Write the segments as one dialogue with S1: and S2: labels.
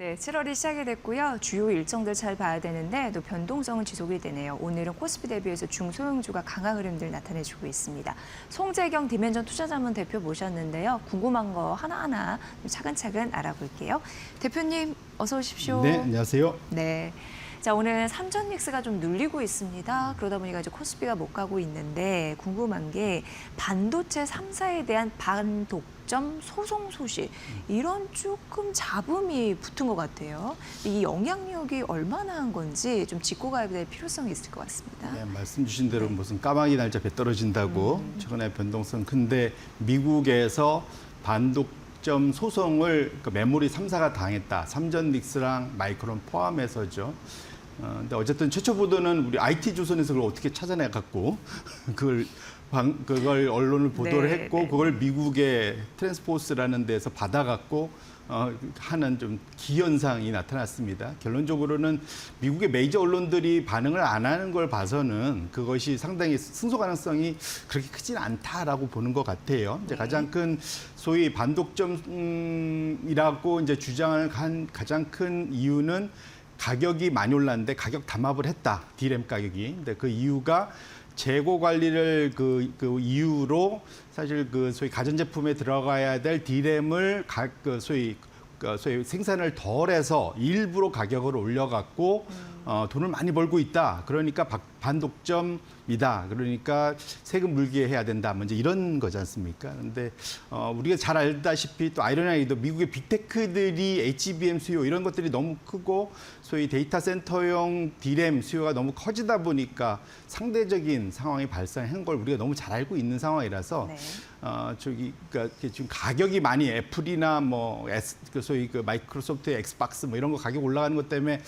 S1: 네, 7월이 시작이 됐고요. 주요 일정들 잘 봐야 되는데 또 변동성은 지속이 되네요. 오늘은 코스피 대비해서 중소형주가 강한 흐름들 나타내주고 있습니다. 송재경 디멘전 투자자문 대표 모셨는데요. 궁금한 거 하나하나 차근차근 알아볼게요. 대표님 어서 오십시오.
S2: 네, 안녕하세요.
S1: 네. 자, 오늘 삼전 믹스가 좀 눌리고 있습니다. 그러다 보니까 이제 코스피가 못 가고 있는데 궁금한 게 반도체 3사에 대한 반독점 소송 소식 이런 조금 잡음이 붙은 것 같아요. 이 영향력이 얼마나 한 건지 좀 짚고 가야 될 필요성이 있을 것 같습니다.
S2: 네, 말씀 주신 대로 무슨 까마귀 날짜 배 떨어진다고 최근에 변동성 큰데 미국에서 반독점 소송을 메모리 3사가 당했다. 삼전 믹스랑 마이크론 포함해서죠. 근데 어쨌든 최초 보도는 우리 IT조선에서 그걸 어떻게 찾아내갖고 그걸 언론을 보도를
S1: 네,
S2: 했고
S1: 네.
S2: 그걸 미국의 트랜스포스라는 데서 받아갖고 하는 좀 기현상이 나타났습니다. 결론적으로는 미국의 메이저 언론들이 반응을 안 하는 걸 봐서는 그것이 상당히 승소 가능성이 그렇게 크진 않다라고 보는 것 같아요. 이제 가장 큰 소위 반독점이라고 이제 주장을 한 가장 큰 이유는 가격이 많이 올랐는데 가격 담합을 했다. D램 가격이. 근데 그 이유가 재고 관리를 그 이유로 사실 그 소위 가전제품에 들어가야 될 D램을 소위 생산을 덜해서 일부러 가격을 올려갖고 돈을 많이 벌고 있다. 그러니까 반독점이다. 그러니까 세금 물게 해야 된다. 뭐 이제 이런 거지 않습니까? 그런데 우리가 잘 알다시피 또 아이러니하게도 미국의 빅테크들이 HBM 수요 이런 것들이 너무 크고 소위 데이터 센터용 D램 수요가 너무 커지다 보니까 상대적인 상황이 발생한 걸 우리가 너무 잘 알고 있는 상황이라서
S1: 네.
S2: 그러니까 지금 가격이 많이 애플이나 소위 그 마이크로소프트의 엑스박스 뭐 이런 거 가격 올라가는 것 때문에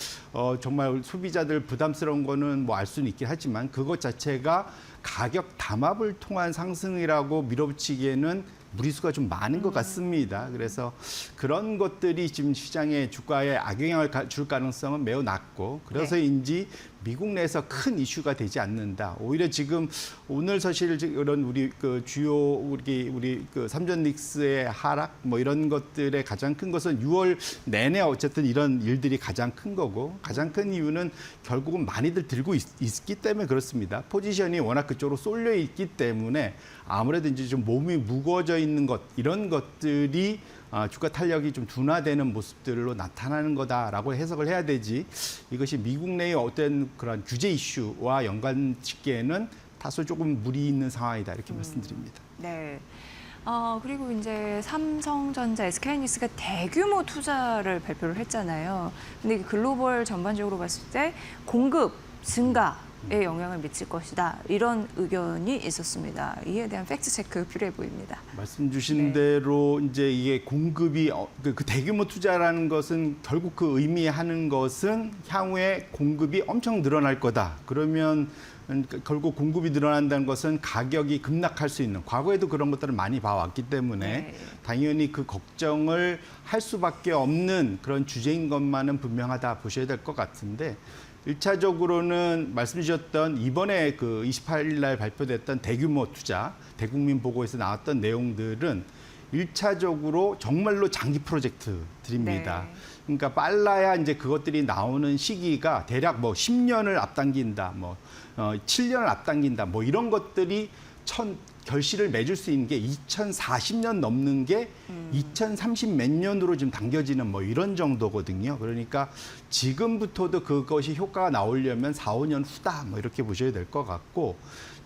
S2: 정말 소비자들 부담스러운 거는 뭐 알 수는 있긴 하지만 그것 자체가 가격 담합을 통한 상승이라고 밀어붙이기에는 무리수가 좀 많은 것 같습니다. 그래서 그런 것들이 지금 시장의 주가에 악영향을 줄 가능성은 매우 낮고 그래서인지 미국 내에서 큰 이슈가 되지 않는다. 오히려 지금 오늘 사실 이런 우리 그 주요 우리 그 삼전 닉스의 하락 뭐 이런 것들의 가장 큰 것은 6월 내내 어쨌든 이런 일들이 가장 큰 거고 가장 큰 이유는 결국은 많이들 들고 있기 때문에 그렇습니다. 포지션이 워낙 그쪽으로 쏠려 있기 때문에 아무래도 이제 좀 몸이 무거워져 있는 것 이런 것들이 주가 탄력이 좀 둔화되는 모습들로 나타나는 거다라고 해석을 해야 되지 이것이 미국 내의 어떤 그런 규제 이슈와 연관짓기에는 다소 조금 무리 있는 상황이다 이렇게 말씀드립니다.
S1: 네. 그리고 이제 삼성전자, SK하이닉스가 대규모 투자를 발표를 했잖아요. 근데 글로벌 전반적으로 봤을 때 공급 증가에 영향을 미칠 것이다. 이런 의견이 있었습니다. 이에 대한 팩트 체크 필요해 보입니다.
S2: 말씀 주신 대로 이제 이게 공급이 그 대규모 투자라는 것은 결국 그 의미하는 것은 향후에 공급이 엄청 늘어날 거다. 그러면 결국 공급이 늘어난다는 것은 가격이 급락할 수 있는 과거에도 그런 것들을 많이 봐왔기 때문에 당연히 그 걱정을 할 수밖에 없는 그런 주제인 것만은 분명하다 보셔야 될 것 같은데 1차적으로는 말씀 주셨던 이번에 그 28일 날 발표됐던 대규모 투자, 대국민 보고에서 나왔던 내용들은 1차적으로 정말로 장기 프로젝트들입니다.
S1: 네.
S2: 그러니까 빨라야 이제 그것들이 나오는 시기가 대략 뭐 10년을 앞당긴다, 7년을 앞당긴다, 뭐 이런 것들이 결실을 맺을 수 있는 게 2040년 넘는 게 2030 몇 년으로 지금 당겨지는 뭐 이런 정도거든요. 그러니까 지금부터도 그것이 효과가 나오려면 4, 5년 후다 뭐 이렇게 보셔야 될 것 같고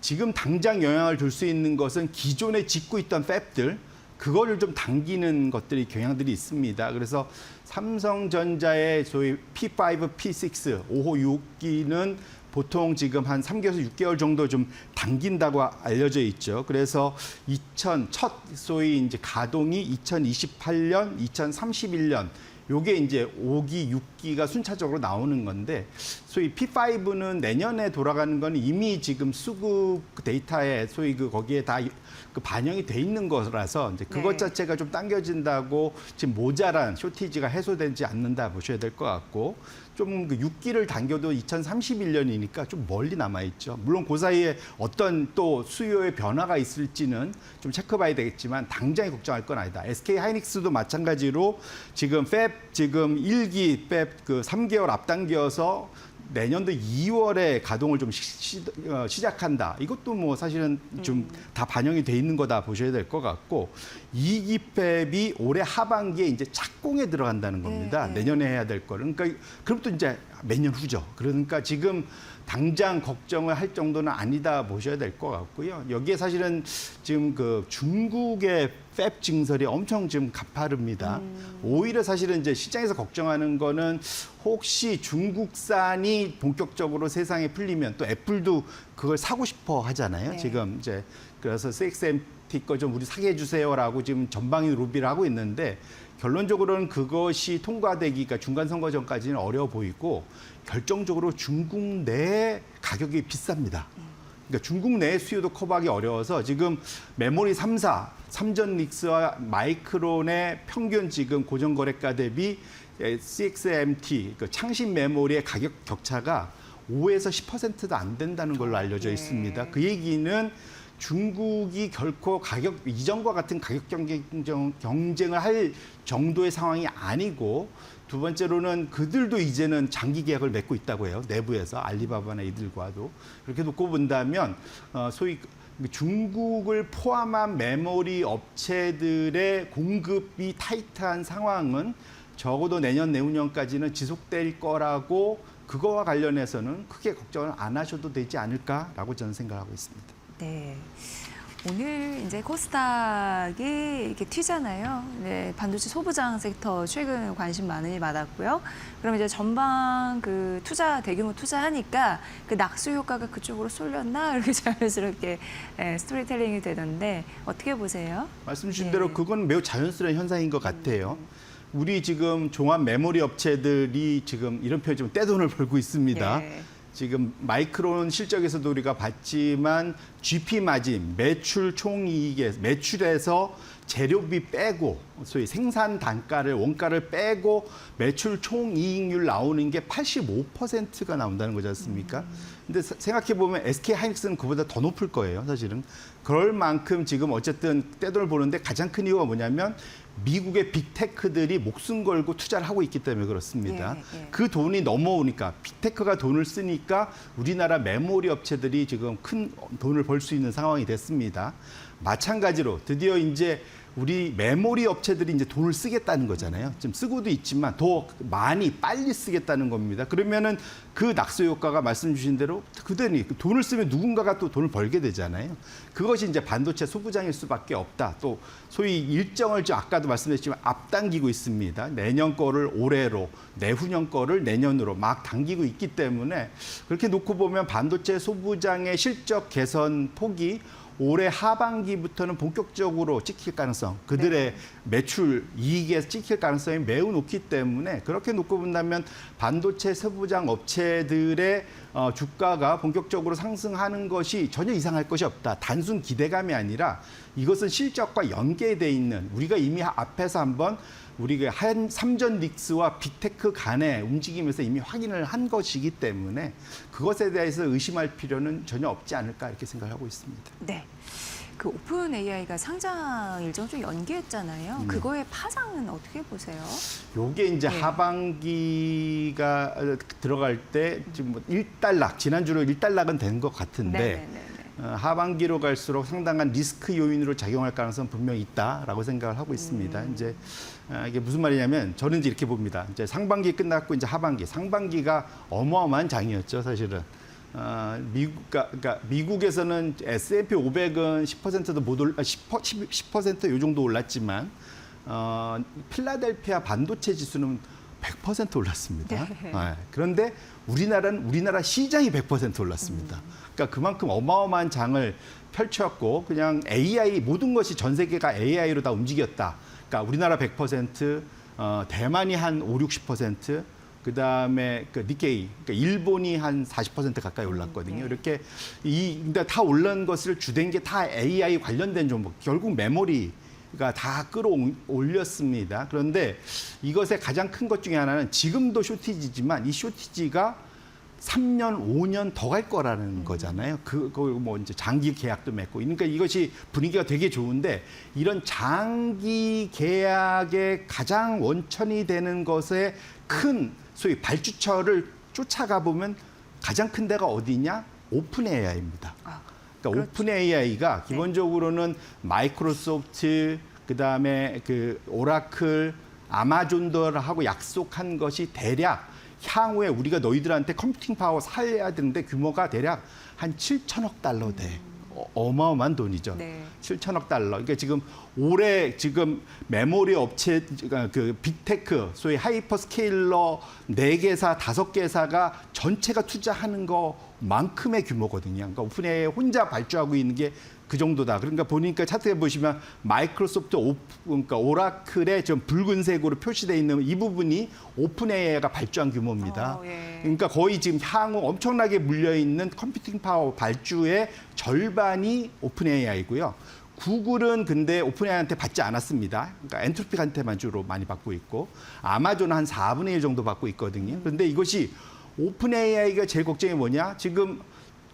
S2: 지금 당장 영향을 줄 수 있는 것은 기존에 짓고 있던 팹들 그거를 좀 당기는 것들이 경향들이 있습니다. 그래서 삼성전자의 소위 P5, P6, 5호 6기는 보통 지금 한 3개월에서 6개월 정도 좀 당긴다고 알려져 있죠. 그래서 첫 소위 이제 가동이 2028년, 2031년 요게 이제 5기, 6기가 순차적으로 나오는 건데 소위 P5는 내년에 돌아가는 건 이미 지금 수급 데이터에 소위 거기에 다 반영이 돼 있는 거라서 이제 그것 자체가 좀 당겨진다고 지금 모자란 쇼티지가 해소되지 않는다 보셔야 될 것 같고 좀 그 6기를 당겨도 2031년이니까 좀 멀리 남아 있죠. 물론 그 사이에 어떤 또 수요의 변화가 있을지는 좀 체크봐야 되겠지만 당장에 걱정할 건 아니다. SK 하이닉스도 마찬가지로 지금 팹 지금 1기 팹 그 3개월 앞당겨서 내년도 2월에 가동을 좀 시작한다. 이것도 뭐 사실은 좀 다 반영이 돼 있는 거다 보셔야 될 것 같고 2기 팹이 올해 하반기에 이제 착공에 들어간다는 겁니다. 내년에 해야 될 거를. 그러니까 그럼 또 이제 몇 년 후죠. 그러니까 지금 당장 걱정을 할 정도는 아니다 보셔야 될 것 같고요. 여기에 사실은 지금 그 중국의 팹 증설이 엄청 지금 가파릅니다. 오히려 사실은 이제 시장에서 걱정하는 거는 혹시 중국산이 본격적으로 세상에 풀리면 또 애플도 그걸 사고 싶어 하잖아요.
S1: 네.
S2: 지금 이제 그래서 CXMT 거 좀 우리 사게 해주세요라고 지금 전방위 로비를 하고 있는데 결론적으로는 그것이 통과되기가 중간 선거 전까지는 어려워 보이고 결정적으로 중국 내 가격이 비쌉니다. 그러니까 중국 내 수요도 커버하기 어려워서 지금 메모리 3사, 삼전닉스와 마이크론의 평균 지금 고정거래가 대비 CXMT, 그 창신 메모리의 가격 격차가 5에서 10%도 안 된다는 걸로 알려져 있습니다. 그 얘기는 중국이 결코 가격 이전과 같은 가격 경쟁을 할 정도의 상황이 아니고 두 번째로는 그들도 이제는 장기 계약을 맺고 있다고 해요. 내부에서 알리바바나 이들과도. 그렇게 놓고 본다면 소위 중국을 포함한 메모리 업체들의 공급이 타이트한 상황은 적어도 내년 내후년까지는 지속될 거라고 그거와 관련해서는 크게 걱정을 안 하셔도 되지 않을까라고 저는 생각하고 있습니다.
S1: 네. 오늘 이제 코스닥이 이렇게 튀잖아요. 네, 반도체 소부장 섹터 최근 관심 많이 받았고요. 그럼 이제 전방 그 대규모 투자하니까 그 낙수 효과가 그쪽으로 쏠렸나 이렇게 자연스럽게 스토리텔링이 되던데 어떻게 보세요?
S2: 말씀 주신
S1: 네.
S2: 대로 그건 매우 자연스러운 현상인 것 같아요. 우리 지금 종합 메모리 업체들이 지금 이런 표현 좀 떼돈을 벌고 있습니다.
S1: 예.
S2: 지금 마이크론 실적에서도 우리가 봤지만 GP 마진, 매출 총이익에 매출에서 재료비 빼고 소위 생산 단가를 원가를 빼고 매출 총이익률 나오는 게 85%가 나온다는 거지 않습니까? 근데 생각해 보면 SK 하이닉스는 그보다 더 높을 거예요, 사실은. 그럴 만큼 지금 어쨌든 떼돈을 보는데 가장 큰 이유가 뭐냐면 미국의 빅테크들이 목숨 걸고 투자를 하고 있기 때문에 그렇습니다.
S1: 예.
S2: 그 돈이 넘어오니까 빅테크가 돈을 쓰니까 우리나라 메모리 업체들이 지금 큰 돈을 벌 수 있는 상황이 됐습니다. 마찬가지로 드디어 이제 우리 메모리 업체들이 이제 돈을 쓰겠다는 거잖아요. 지금 쓰고도 있지만 더 많이 빨리 쓰겠다는 겁니다. 그러면은 그 낙수 효과가 말씀 주신 대로 그대로 돈을 쓰면 누군가가 또 돈을 벌게 되잖아요. 그것이 이제 반도체 소부장일 수밖에 없다. 또 소위 일정을 좀 아까도 말씀드렸지만 앞당기고 있습니다. 내년 거를 올해로, 내후년 거를 내년으로 막 당기고 있기 때문에 그렇게 놓고 보면 반도체 소부장의 실적 개선 폭이 올해 하반기부터는 본격적으로 찍힐 가능성, 그들의 매출 이익에 찍힐 가능성이 매우 높기 때문에 그렇게 놓고 본다면 반도체 소부장 업체들의 주가가 본격적으로 상승하는 것이 전혀 이상할 것이 없다. 단순 기대감이 아니라 이것은 실적과 연계돼 있는 우리가 이미 앞에서 한번 우리가 한 삼전닉스와 빅테크 간의 움직임에서 이미 확인을 한 것이기 때문에 그것에 대해서 의심할 필요는 전혀 없지 않을까 이렇게 생각하고 있습니다.
S1: 네. 그 오픈 AI가 상장 일정 좀 연기했잖아요. 그거의 파장은 어떻게 보세요?
S2: 요게 이제
S1: 네.
S2: 하반기가 들어갈 때 지금 뭐 일단락, 지난주로 일단락은 된 것 같은데
S1: 네네네.
S2: 하반기로 갈수록 상당한 리스크 요인으로 작용할 가능성은 분명히 있다라고 생각을 하고 있습니다. 이제 이게 무슨 말이냐면 저는 이제 이렇게 봅니다. 이제 상반기 끝났고 이제 하반기, 상반기가 어마어마한 장이었죠, 사실은. 그러니까 미국에서는 S&P 500은 10%도 못 올라 10%요 정도 올랐지만 필라델피아 반도체 지수는 100% 올랐습니다.
S1: 네.
S2: 그런데 우리나라 시장이 100% 올랐습니다. 그러니까 그만큼 어마어마한 장을 펼쳤고 그냥 AI 모든 것이 전 세계가 AI로 다 움직였다. 그러니까 우리나라 100%, 대만이 한 5, 60%, 그다음에 그 니케이, 그러니까 일본이 한 40% 가까이 올랐거든요. 이렇게 근데 다 올른 것을 주된 게 다 AI 관련된 종목. 결국 메모리가 다 끌어올렸습니다. 그런데 이것의 가장 큰 것 중에 하나는 지금도 쇼티지지만 이 쇼티지가 3년, 5년 더 갈 거라는 거잖아요. 뭐 이제 장기 계약도 맺고. 그러니까 이것이 분위기가 되게 좋은데 이런 장기 계약의 가장 원천이 되는 것에 큰 소위 발주처를 쫓아가 보면 가장 큰 데가 어디냐? 오픈 AI입니다. 그러니까
S1: 그렇죠.
S2: 오픈 AI가 기본적으로는 마이크로소프트, 그다음에 그 오라클, 아마존들하고 약속한 것이 대략 향후에 우리가 너희들한테 컴퓨팅 파워 살려야 되는데 규모가 대략 한 7천억 달러 돼. 어마어마한 돈이죠.
S1: 네.
S2: 7천억 달러. 그러니까 지금 올해 지금 메모리 업체 그 빅테크 소위 하이퍼 스케일러 4개사, 5개사가 전체가 투자하는 거만큼의 규모거든요. 그러니까 오픈AI 혼자 발주하고 있는 게 그 정도다. 그러니까 보니까 차트에 보시면 마이크로소프트, 그러니까 오라클의 좀 붉은색으로 표시되어 있는 이 부분이 오픈AI가 발주한 규모입니다.
S1: 예.
S2: 그러니까 거의 지금 향후 엄청나게 물려있는 컴퓨팅 파워 발주의 절반이 오픈AI고요. 구글은 근데 오픈AI한테 받지 않았습니다. 그러니까 엔트로픽한테만 주로 많이 받고 있고 아마존은 한 4분의 1 정도 받고 있거든요. 그런데 이것이 오픈AI가 제일 걱정이 뭐냐? 지금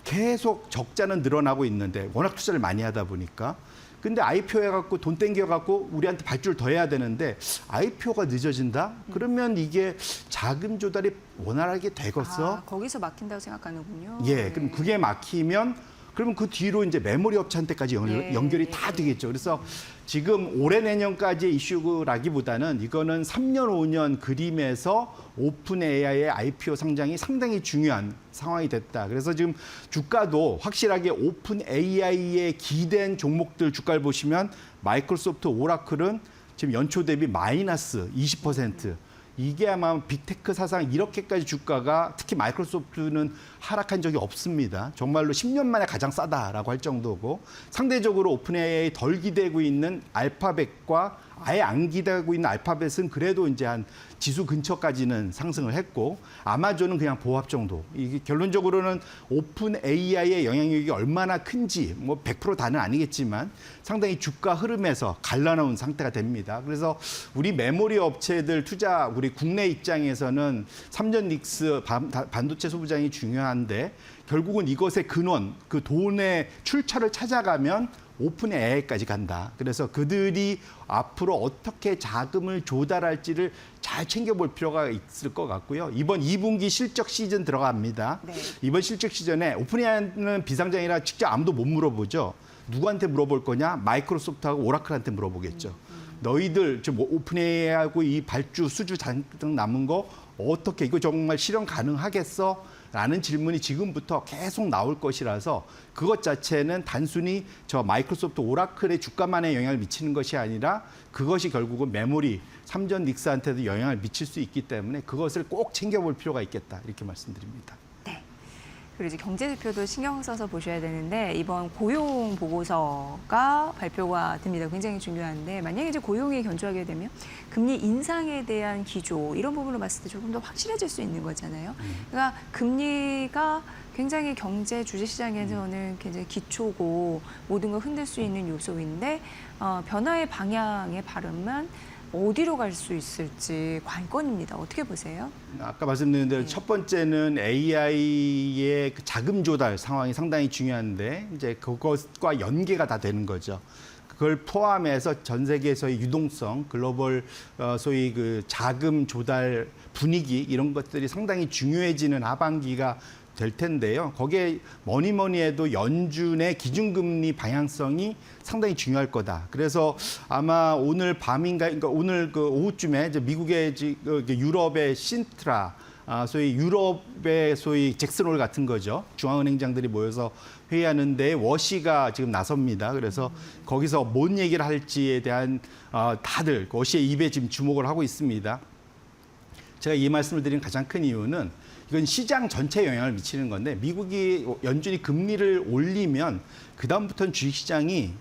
S2: 계속 적자는 늘어나고 있는데 워낙 투자를 많이 하다 보니까 근데 IPO 해갖고 돈 땡겨갖고 우리한테 발주를 더 해야 되는데 IPO가 늦어진다? 그러면 이게 자금 조달이 원활하게 되겠어?
S1: 거기서 막힌다고 생각하는군요.
S2: 예, 그럼 그게 막히면 그러면 그 뒤로 이제 메모리 업체한테까지 연결이 다 되겠죠. 그래서 지금 올해 내년까지의 이슈라기보다는 이거는 3년, 5년 그림에서 오픈 AI의 IPO 상장이 상당히 중요한 상황이 됐다. 그래서 지금 주가도 확실하게 오픈 AI에 기댄 종목들 주가를 보시면 마이크로소프트, 오라클은 지금 연초 대비 마이너스 20%. 이게 아마 빅테크 사상 이렇게까지 주가가 특히 마이크로소프트는 하락한 적이 없습니다. 정말로 10년 만에 가장 싸다라고 할 정도고 상대적으로 오픈AI 덜 기대고 있는 알파벳과 아예 안 기대고 있는 알파벳은 그래도 이제 한 지수 근처까지는 상승을 했고 아마존은 그냥 보합 정도. 이게 결론적으로는 오픈AI의 영향력이 얼마나 큰지 뭐 100% 다는 아니겠지만 상당히 주가 흐름에서 갈라놓은 상태가 됩니다. 그래서 우리 메모리 업체들 투자 우리 국내 입장에서는 삼전닉스 반도체 소부장이 중요한데 결국은 이것의 근원 그 돈의 출처를 찾아가면 오픈 AI까지 간다. 그래서 그들이 앞으로 어떻게 자금을 조달할지를 잘 챙겨볼 필요가 있을 것 같고요. 이번 2분기 실적 시즌 들어갑니다.
S1: 네.
S2: 이번 실적 시즌에 오픈 AI는 비상장이라 직접 아무도 못 물어보죠. 누구한테 물어볼 거냐? 마이크로소프트하고 오라클한테 물어보겠죠. 너희들 지금 오픈 AI하고 이 발주 수주 잔뜩 남은 거 어떻게 이거 정말 실현 가능하겠어? 라는 질문이 지금부터 계속 나올 것이라서 그것 자체는 단순히 저 마이크로소프트 오라클의 주가만에 영향을 미치는 것이 아니라 그것이 결국은 메모리 삼전 닉스한테도 영향을 미칠 수 있기 때문에 그것을 꼭 챙겨볼 필요가 있겠다 이렇게 말씀드립니다.
S1: 네. 그리고 이제 경제 지표도 신경 써서 보셔야 되는데 이번 고용 보고서가 발표가 됩니다. 굉장히 중요한데 만약에 이제 고용이 견조하게 되면 금리 인상에 대한 기조 이런 부분을 봤을 때 조금 더 확실해질 수 있는 거잖아요. 그러니까 금리가 굉장히 경제 주식 시장에서는 굉장히 기초고 모든 걸 흔들 수 있는 요소인데 변화의 방향의 발음만 어디로 갈 수 있을지 관건입니다. 어떻게 보세요?
S2: 아까 말씀드린 대로 첫 번째는 AI의 그 자금 조달 상황이 상당히 중요한데 이제 그것과 연계가 다 되는 거죠. 그걸 포함해서 전 세계에서의 유동성, 글로벌 소위 그 자금 조달 분위기 이런 것들이 상당히 중요해지는 하반기가 될 텐데요. 거기에 뭐니 해도 연준의 기준금리 방향성이 상당히 중요할 거다. 그래서 아마 오늘 밤인가, 그러니까 오늘 그 오후쯤에 이제 미국의 유럽의 신트라, 소위 유럽의 소위 잭슨홀 같은 거죠. 중앙은행장들이 모여서 회의하는데 워시가 지금 나섭니다. 그래서 거기서 뭔 얘기를 할지에 대한 다들 워시의 입에 지금 주목을 하고 있습니다. 제가 이 말씀을 드린 가장 큰 이유는 이건 시장 전체에 영향을 미치는 건데 미국이 연준이 금리를 올리면 그다음부터는 주식시장이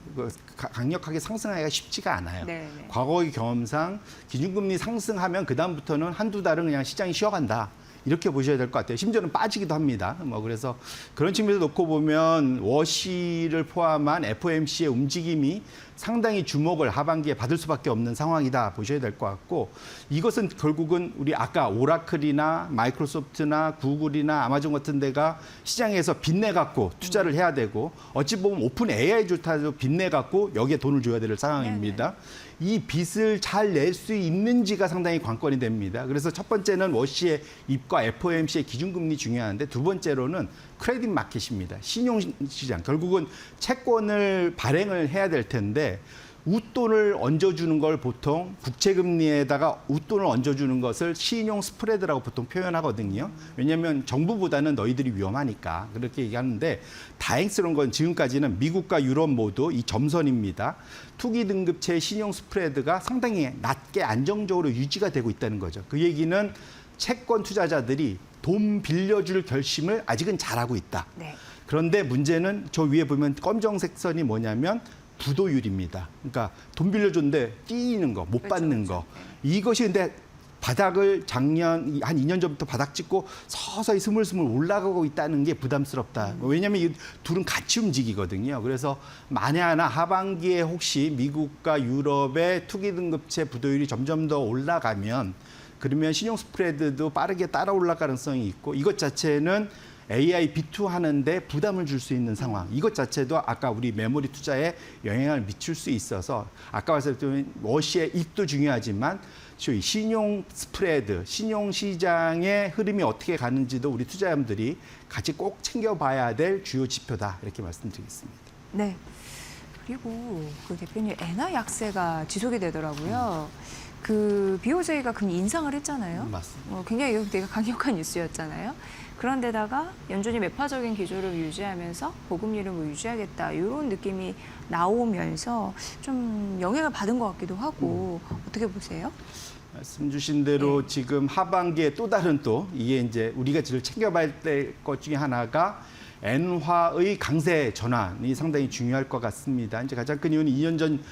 S2: 강력하게 상승하기가 쉽지가 않아요.
S1: 네네.
S2: 과거의 경험상 기준금리 상승하면 그다음부터는 한두 달은 그냥 시장이 쉬어간다. 이렇게 보셔야 될 것 같아요. 심지어는 빠지기도 합니다. 뭐 그래서 그런 측면에서 놓고 보면 워시를 포함한 FOMC의 움직임이 상당히 주목을 하반기에 받을 수밖에 없는 상황이다 보셔야 될 것 같고 이것은 결국은 우리 아까 오라클이나 마이크로소프트나 구글이나 아마존 같은 데가 시장에서 빚내 갖고 투자를 해야 되고 어찌 보면 오픈 AI조차도 빚내 갖고 여기에 돈을 줘야 될 상황입니다. 이 빚을 잘 낼 수 있는지가 상당히 관건이 됩니다. 그래서 첫 번째는 워시의 입과 FOMC의 기준금리 중요한데 두 번째로는 크레딧 마켓입니다. 신용시장. 결국은 채권을 발행을 해야 될 텐데 웃돈을 얹어주는 걸 보통 국채금리에다가 웃돈을 얹어주는 것을 신용 스프레드라고 보통 표현하거든요. 왜냐하면 정부보다는 너희들이 위험하니까 그렇게 얘기하는데 다행스러운 건 지금까지는 미국과 유럽 모두 이 점선입니다. 투기 등급체의 신용 스프레드가 상당히 낮게 안정적으로 유지가 되고 있다는 거죠. 그 얘기는 채권 투자자들이 돈 빌려줄 결심을 아직은 잘하고 있다.
S1: 네.
S2: 그런데 문제는 저 위에 보면 검정색 선이 뭐냐면 부도율입니다. 그러니까 돈 빌려줬는데 띄이는 거, 못 받는 거. 이것이 근데 바닥을 작년 한 2년 전부터 바닥 찍고 서서히 스물스물 올라가고 있다는 게 부담스럽다. 왜냐하면 이 둘은 같이 움직이거든요. 그래서 만에 하나 하반기에 혹시 미국과 유럽의 투기 등급체 부도율이 점점 더 올라가면 그러면 신용 스프레드도 빠르게 따라 올라갈 가능성이 있고 이것 자체는 AI B2 하는데 부담을 줄 수 있는 상황. 이것 자체도 아까 우리 메모리 투자에 영향을 미칠 수 있어서 아까 말씀드린 워시의 입도 중요하지만 신용 스프레드, 신용 시장의 흐름이 어떻게 가는지도 우리 투자자분들이 같이 꼭 챙겨봐야 될 주요 지표다. 이렇게 말씀드리겠습니다.
S1: 네. 그리고 그 대표님 엔화 약세가 지속이 되더라고요. 그 BOJ가 금리 인상을 했잖아요.
S2: 맞습니다.
S1: 굉장히 이거 되게 강력한 뉴스였잖아요. 그런데다가 연준이 매파적인 기조를 유지하면서 고금리를 뭐 유지하겠다 이런 느낌이 나오면서 좀 영향을 받은 것 같기도 하고 어떻게 보세요?
S2: 말씀 주신 대로 지금 하반기에 또 다른 이게 이제 우리가 제일 챙겨봐야 될 것 중에 하나가 엔화의 강세 전환이 상당히 중요할 것 같습니다. 이제 가장 큰 이유는 2년 전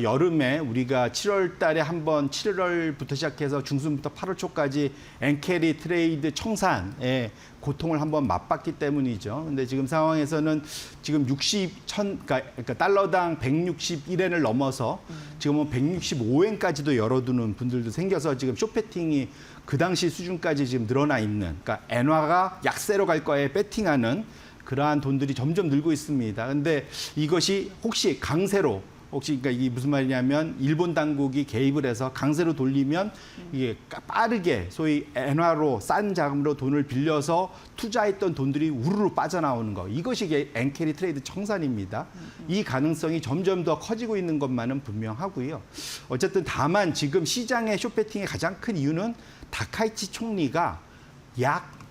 S2: 여름에 우리가 7월 달에 한번 7월부터 시작해서 중순부터 8월 초까지 엔캐리 트레이드 청산의 고통을 한번 맛봤기 때문이죠. 근데 지금 상황에서는 지금 그러니까 달러당 161엔을 넘어서 지금은 165엔까지도 열어두는 분들도 생겨서 지금 쇼패팅이 그 당시 수준까지 지금 늘어나 있는, 그러니까 엔화가 약세로 갈 거에 배팅하는 그러한 돈들이 점점 늘고 있습니다. 근데 이것이 혹시 강세로 그러니까 이게 무슨 말이냐면 일본 당국이 개입을 해서 강세로 돌리면 이게 빠르게 소위 엔화로 싼 자금으로 돈을 빌려서 투자했던 돈들이 우르르 빠져나오는 거. 이것이 엔캐리 트레이드 청산입니다. 이 가능성이 점점 더 커지고 있는 것만은 분명하고요. 어쨌든 다만 지금 시장의 쇼패팅의 가장 큰 이유는 다카이치 총리가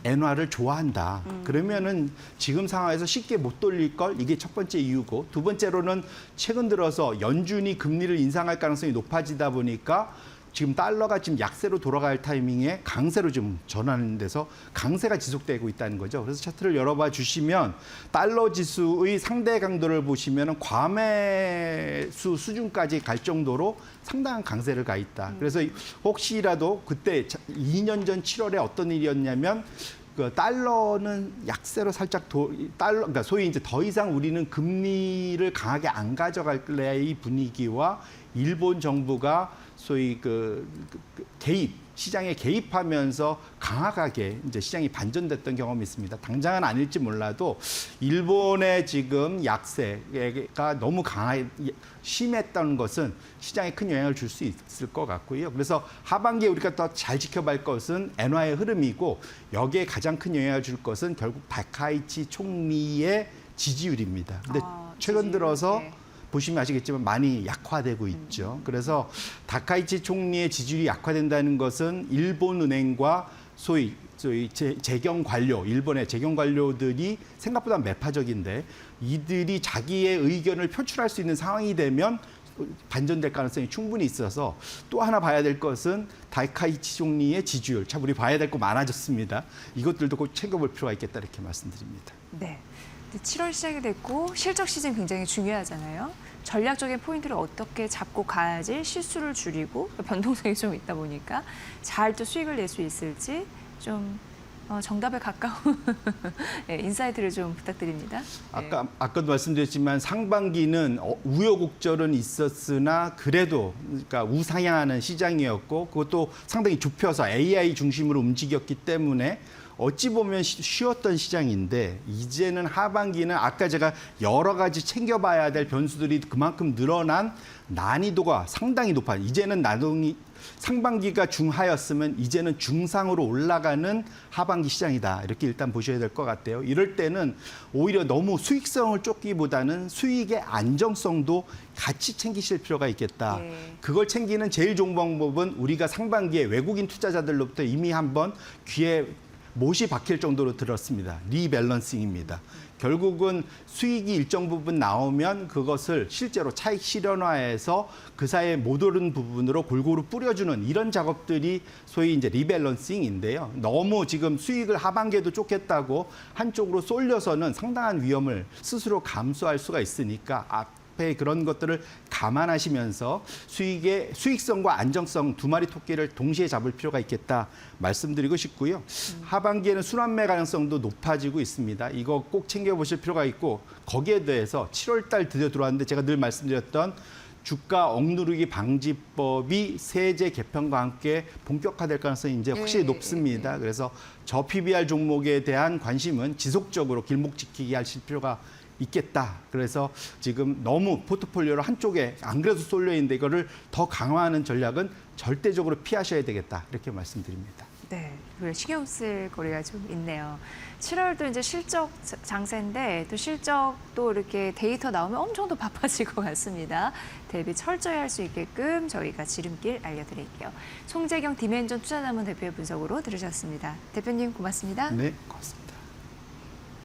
S2: 엔화를 좋아한다. 그러면은 지금 상황에서 쉽게 못 돌릴 걸 이게 첫 번째 이유고 두 번째로는 최근 들어서 연준이 금리를 인상할 가능성이 높아지다 보니까 지금 달러가 지금 약세로 돌아갈 타이밍에 강세로 좀 전환하는 데서 강세가 지속되고 있다는 거죠. 그래서 차트를 열어봐 주시면 달러 지수의 상대 강도를 보시면 과매수 수준까지 갈 정도로 상당한 강세를 가 있다. 그래서 혹시라도 그때 2년 전 7월에 어떤 일이었냐면 그 달러는 약세로 살짝 그러니까 소위 이제 더 이상 우리는 금리를 강하게 안 가져갈래의 분위기와 일본 정부가 소위 개입 시장에 개입하면서 강하게 이제 시장이 반전됐던 경험이 있습니다. 당장은 아닐지 몰라도 일본의 지금 약세가 너무 심했던 것은 시장에 큰 영향을 줄 수 있을 것 같고요. 그래서 하반기에 우리가 더 잘 지켜볼 것은 엔화의 흐름이고 여기에 가장 큰 영향을 줄 것은 결국 다카이치 총리의 지지율입니다. 근데 최근 들어서 보시면 아시겠지만 많이 약화되고 있죠. 그래서 다카이치 총리의 지지율이 약화된다는 것은 일본은행과 소위 재경 관료, 일본의 재경 관료들이 생각보다 매파적인데 이들이 자기의 의견을 표출할 수 있는 상황이 되면 반전될 가능성이 충분히 있어서 또 하나 봐야 될 것은 다카이치 총리의 지지율. 참 우리 봐야 될 거 많아졌습니다. 이것들도 꼭 챙겨볼 필요가 있겠다 이렇게 말씀드립니다.
S1: 네. 7월 시작이 됐고 실적 시즌 굉장히 중요하잖아요. 전략적인 포인트를 어떻게 잡고 가야지 실수를 줄이고 변동성이 좀 있다 보니까 잘 또 수익을 낼 수 있을지 좀 정답에 가까운 네, 인사이트를 좀 부탁드립니다. 네.
S2: 아까도 말씀드렸지만 상반기는 우여곡절은 있었으나 그래도 그러니까 우상향하는 시장이었고 그것도 상당히 좁혀서 AI 중심으로 움직였기 때문에 어찌 보면 쉬웠던 시장인데 이제는 하반기는 아까 제가 여러 가지 챙겨봐야 될 변수들이 그만큼 늘어난 난이도가 상당히 높아요. 이제는 상반기가 중하였으면 이제는 중상으로 올라가는 하반기 시장이다. 이렇게 일단 보셔야 될 것 같아요. 이럴 때는 오히려 너무 수익성을 쫓기보다는 수익의 안정성도 같이 챙기실 필요가 있겠다.
S1: 네.
S2: 그걸 챙기는 제일 좋은 방법은 우리가 상반기에 외국인 투자자들로부터 이미 한번 귀에 못이 박힐 정도로 들었습니다. 리밸런싱입니다. 결국은 수익이 일정 부분 나오면 그것을 실제로 차익 실현화해서 그 사이에 못 오른 부분으로 골고루 뿌려주는 이런 작업들이 소위 이제 리밸런싱인데요. 너무 지금 수익을 하반기에도 쫓겠다고 한쪽으로 쏠려서는 상당한 위험을 스스로 감수할 수가 있으니까 앞에 그런 것들을 감안하시면서 수익의 수익성과 안정성 두 마리 토끼를 동시에 잡을 필요가 있겠다 말씀드리고 싶고요. 하반기에는 순환매 가능성도 높아지고 있습니다. 이거 꼭 챙겨보실 필요가 있고 거기에 대해서 7월 달 드디어 들어왔는데 제가 늘 말씀드렸던 주가 억누르기 방지법이 세제 개편과 함께 본격화될 가능성이 이제 확실히 높습니다. 그래서 저 PBR 종목에 대한 관심은 지속적으로 길목 지키기 하실 필요가 있겠다. 그래서 지금 너무 포트폴리오를 한쪽에 안 그래도 쏠려 있는데 이거를 더 강화하는 전략은 절대적으로 피하셔야 되겠다. 이렇게 말씀드립니다.
S1: 네, 신경 쓸 거리가 좀 있네요. 7월도 이제 실적 장세인데 또 실적도 이렇게 데이터 나오면 엄청 더 바빠질 것 같습니다. 대비 철저히 할 수 있게끔 저희가 지름길 알려드릴게요. 송재경 디멘전 투자자문 대표의 분석으로 들으셨습니다. 대표님 고맙습니다.
S2: 네, 고맙습니다.